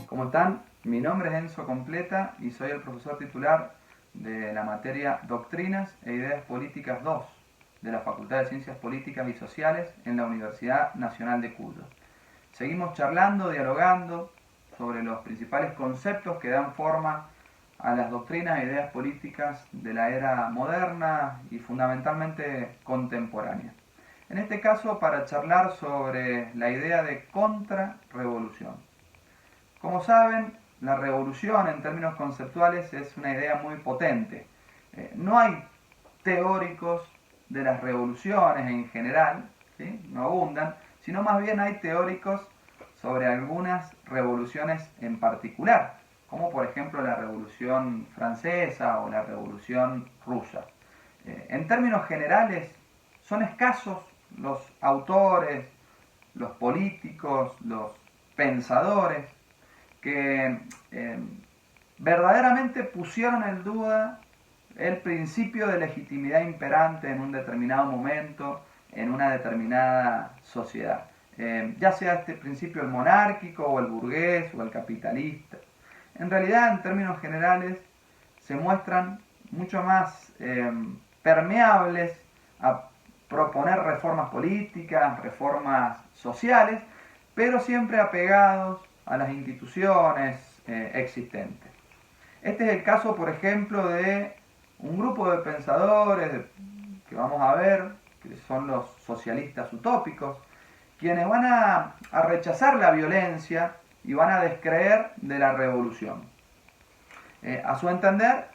¿Cómo están? Mi nombre es Enzo Completa y soy el profesor titular de la materia Doctrinas e Ideas Políticas 2 de la Facultad de Ciencias Políticas y Sociales en la Universidad Nacional de Cuyo. Seguimos charlando, dialogando sobre los principales conceptos que dan forma a las doctrinas e ideas políticas de la era moderna y fundamentalmente contemporánea. En este caso, para charlar sobre la idea de contrarrevolución. Como saben, la revolución en términos conceptuales es una idea muy potente. No hay teóricos de las revoluciones en general, ¿sí? No abundan, sino más bien hay teóricos sobre algunas revoluciones en particular, como por ejemplo la Revolución Francesa o la Revolución Rusa. En términos generales, son escasos los autores, los políticos, los pensadores que verdaderamente pusieron en duda el principio de legitimidad imperante en un determinado momento, en una determinada sociedad. Ya sea este principio el monárquico o el burgués o el capitalista. En realidad, en términos generales, se muestran mucho más permeables a proponer reformas políticas, reformas sociales, pero siempre apegados a las instituciones existentes. Este es el caso, por ejemplo, de un grupo de pensadores que vamos a ver, que son los socialistas utópicos, quienes van a rechazar la violencia y van a descreer de la revolución. A su entender,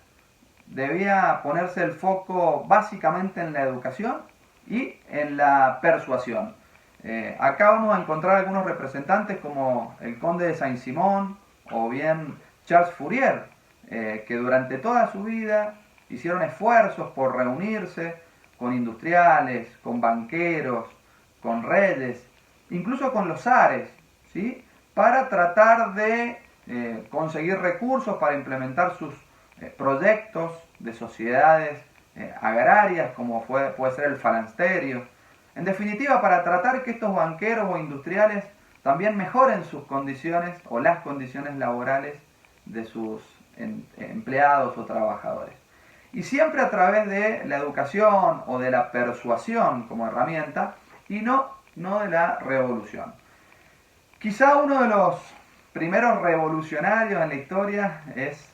debía ponerse el foco básicamente en la educación y en la persuasión. Acá vamos a encontrar algunos representantes como el conde de Saint-Simon o bien Charles Fourier, que durante toda su vida hicieron esfuerzos por reunirse con industriales, con banqueros, con reyes, incluso con los zares, ¿sí? Para tratar de conseguir recursos para implementar sus proyectos de sociedades agrarias, como puede ser el falansterio. En definitiva, para tratar que estos banqueros o industriales también mejoren sus condiciones o las condiciones laborales de sus empleados o trabajadores. Y siempre a través de la educación o de la persuasión como herramienta y no de la revolución. Quizá uno de los primeros revolucionarios en la historia es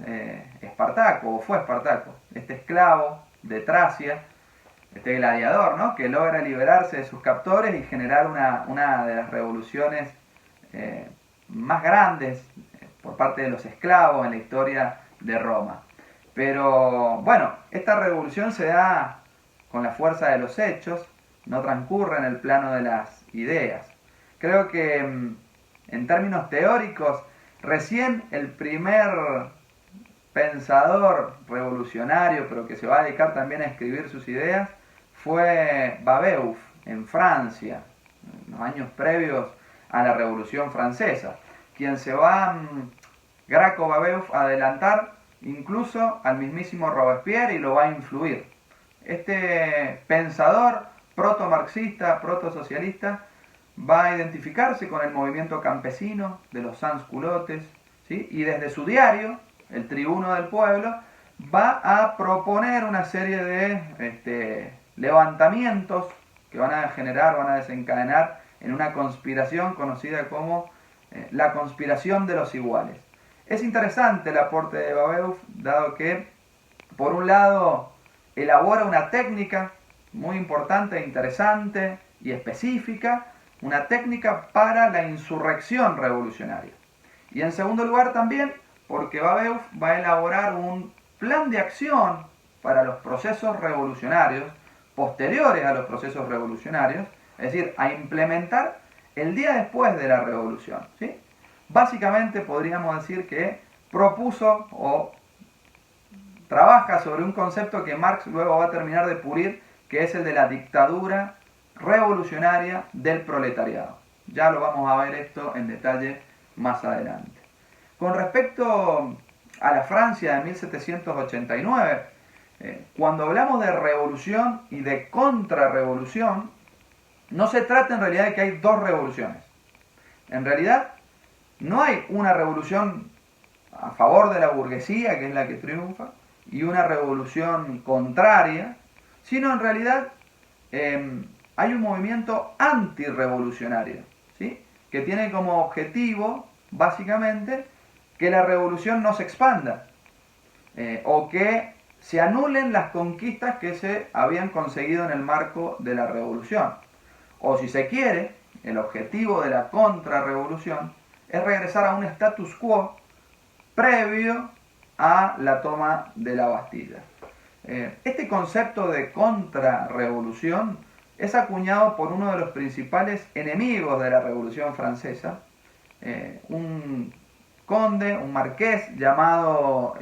Espartaco, o fue Espartaco, este esclavo de Tracia, este gladiador, ¿no? Que logra liberarse de sus captores y generar una de las revoluciones más grandes por parte de los esclavos en la historia de Roma. Pero bueno, esta revolución se da con la fuerza de los hechos, no transcurre en el plano de las ideas. Creo que en términos teóricos, recién el primer pensador revolucionario, pero que se va a dedicar también a escribir sus ideas, fue Babeuf, en Francia, en los años previos a la Revolución Francesa, quien se va, Graco Babeuf, a adelantar incluso al mismísimo Robespierre y lo va a influir. Este pensador proto-marxista, proto-socialista, va a identificarse con el movimiento campesino de los sans-culottes, ¿sí? Y desde su diario, El Tribuno del Pueblo, va a proponer una serie de levantamientos que van a desencadenar en una conspiración conocida como la conspiración de los iguales. Es interesante el aporte de Babeuf, dado que, por un lado, elabora una técnica muy importante, interesante y específica, una técnica para la insurrección revolucionaria. Y en segundo lugar también porque Babeuf va a elaborar un plan de acción para los procesos revolucionarios, posteriores a los procesos revolucionarios, es decir, a implementar el día después de la revolución, ¿sí? Básicamente podríamos decir que propuso o trabaja sobre un concepto que Marx luego va a terminar de pulir, que es el de la dictadura revolucionaria del proletariado. Ya lo vamos a ver esto en detalle más adelante. Con respecto a la Francia de 1789, Cuando hablamos de revolución y de contrarrevolución, no se trata en realidad de que hay dos revoluciones. En realidad, no hay una revolución a favor de la burguesía, que es la que triunfa, y una revolución contraria, sino en realidad hay un movimiento antirrevolucionario, ¿sí? Que tiene como objetivo, básicamente, que la revolución no se expanda, o que se anulen las conquistas que se habían conseguido en el marco de la revolución. O si se quiere, el objetivo de la contrarrevolución es regresar a un status quo previo a la toma de la Bastilla. Este concepto de contrarrevolución es acuñado por uno de los principales enemigos de la Revolución Francesa, un conde, un marqués llamado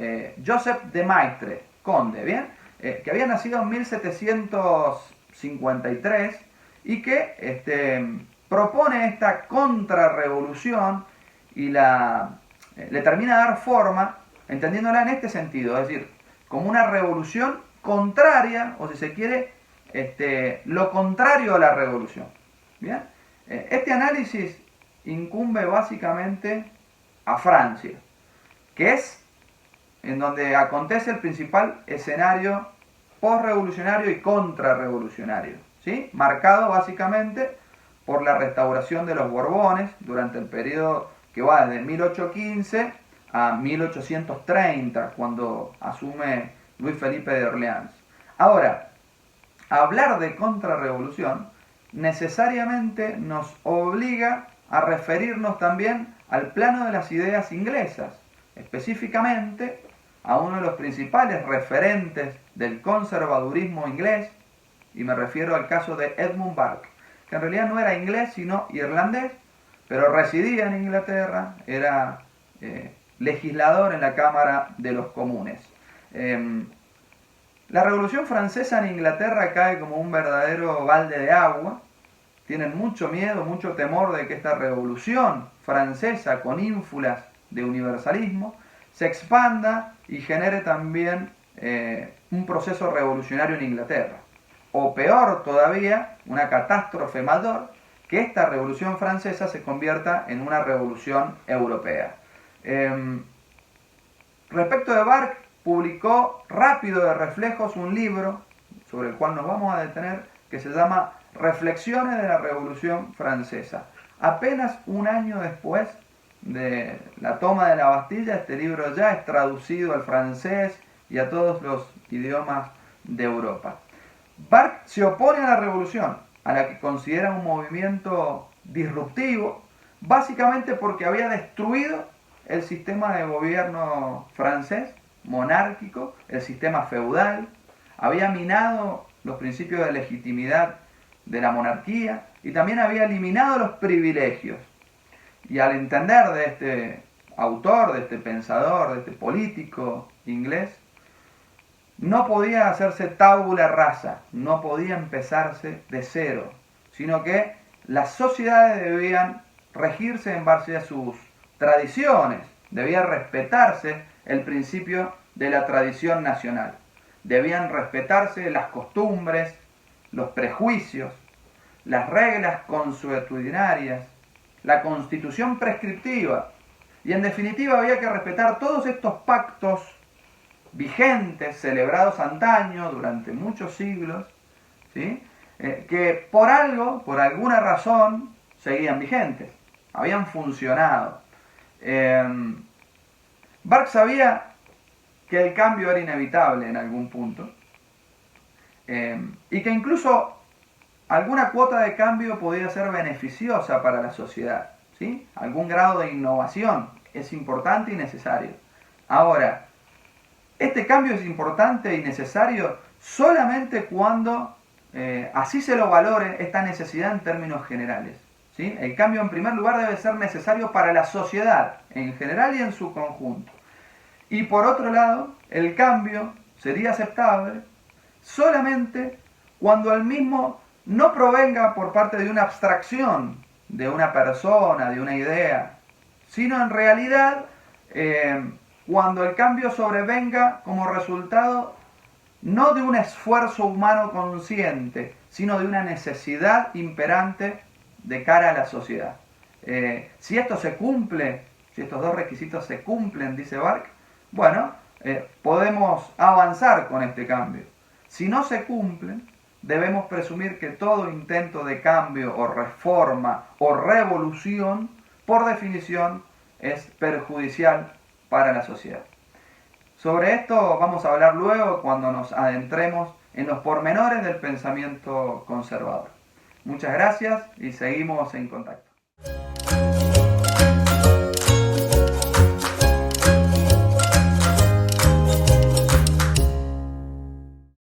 Joseph de Maistre, conde, ¿bien? Que había nacido en 1753 y que propone esta contrarrevolución y le termina de dar forma, entendiéndola en este sentido, es decir, como una revolución contraria, o si se quiere, lo contrario a la revolución. ¿Bien? Este análisis incumbe básicamente a Francia, que es en donde acontece el principal escenario postrevolucionario y contrarrevolucionario, ¿sí? Marcado básicamente por la restauración de los Borbones durante el periodo que va desde 1815 a 1830, cuando asume Luis Felipe de Orleans. Ahora, hablar de contrarrevolución necesariamente nos obliga a referirnos también al plano de las ideas inglesas, específicamente a uno de los principales referentes del conservadurismo inglés, y me refiero al caso de Edmund Burke, que en realidad no era inglés sino irlandés, pero residía en Inglaterra, era legislador en la Cámara de los Comunes. La Revolución Francesa en Inglaterra cae como un verdadero balde de agua. Tienen mucho miedo, mucho temor de que esta Revolución Francesa, con ínfulas de universalismo, se expanda y genere también un proceso revolucionario en Inglaterra. O peor todavía, una catástrofe mayor, que esta Revolución Francesa se convierta en una revolución europea. Respecto de Burke, publicó Rápido de Reflejos un libro sobre el cual nos vamos a detener, que se llama Reflexiones de la Revolución Francesa. Apenas un año después de la toma de la Bastilla, este libro ya es traducido al francés y a todos los idiomas de Europa. Burke se opone a la revolución, a la que considera un movimiento disruptivo, básicamente porque había destruido el sistema de gobierno francés, monárquico, el sistema feudal, había minado los principios de legitimidad de la monarquía y también había eliminado los privilegios. Y al entender de este autor, de este pensador, de este político inglés, no podía hacerse tabula rasa, no podía empezarse de cero, sino que las sociedades debían regirse en base a sus tradiciones, debía respetarse el principio de la tradición nacional, debían respetarse las costumbres, los prejuicios, las reglas consuetudinarias, la constitución prescriptiva, y en definitiva había que respetar todos estos pactos vigentes, celebrados antaño durante muchos siglos, ¿sí? Que por algo, por alguna razón, seguían vigentes, habían funcionado. Burke sabía que el cambio era inevitable en algún punto, y que incluso alguna cuota de cambio podía ser beneficiosa para la sociedad, ¿sí? Algún grado de innovación es importante y necesario. Ahora, este cambio es importante y necesario solamente cuando así se lo valore esta necesidad en términos generales, ¿sí? El cambio, en primer lugar, debe ser necesario para la sociedad en general y en su conjunto. Y por otro lado, el cambio sería aceptable solamente cuando el mismo no provenga por parte de una abstracción, de una persona, de una idea, sino en realidad cuando el cambio sobrevenga como resultado no de un esfuerzo humano consciente, sino de una necesidad imperante de cara a la sociedad. Si esto se cumple, si estos dos requisitos se cumplen, dice Bark, bueno, podemos avanzar con este cambio. Si no se cumplen, debemos presumir que todo intento de cambio o reforma o revolución, por definición, es perjudicial para la sociedad. Sobre esto vamos a hablar luego cuando nos adentremos en los pormenores del pensamiento conservador. Muchas gracias y seguimos en contacto.